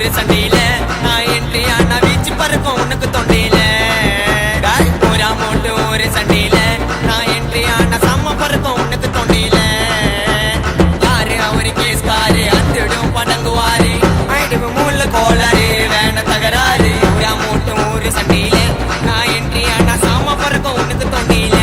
ஊரு சண்டையில நான் என்ட்ரி ஆனா வீச்சு பறக்கும் உனக்கு தொண்டையில ஒரு அமௌண்ட் ஊரு சண்டையில நான் என்ட்ரி ஆனா சம்ம பறக்கும் உனக்கு தொண்டையில யாரு அவரு கேஸ்காரு அத்திடும் படங்குவாரு ஆயிடுவு மூல கோளாறு வேண தகராறு ஒரு அமௌண்ட் ஊரு சண்டையில நான் என்ட்ரி ஆனா சம்ம பறக்கும் உனக்கு தொண்டையில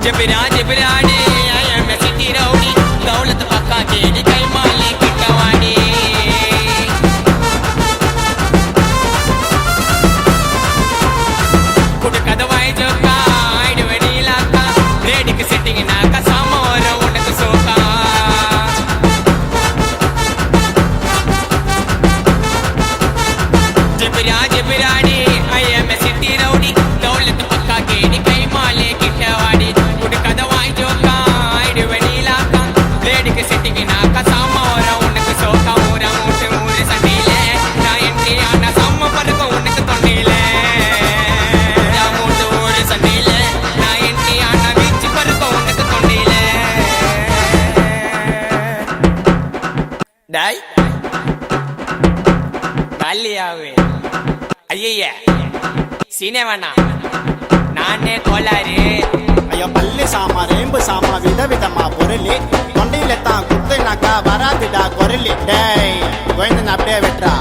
जबरा जबराने आया मैं सिटी रौड़ी दौलत पक्का केड़ी कई माले किटवाड़ी कुट कदवाई जोका आइड वडी लाका रेडी की सेटिंग ना का सामोर उनक सोका जबरा जबराने आया मैं सिटी रौड़ी दौलत पक्का केड़ी कई माले किटवाड़ी டாய் கல்லியாவே ஐயா சீனே வேணா நானே கோளாறு ஐயோ பல்லு சாமா ரேம்பு சாமா விதவிதமா பொருளி தொண்டையில தான் குத்துனாக்கா வராதுடா குரலி டேய் கோயந்தன் அப்படியே வெட்டுறா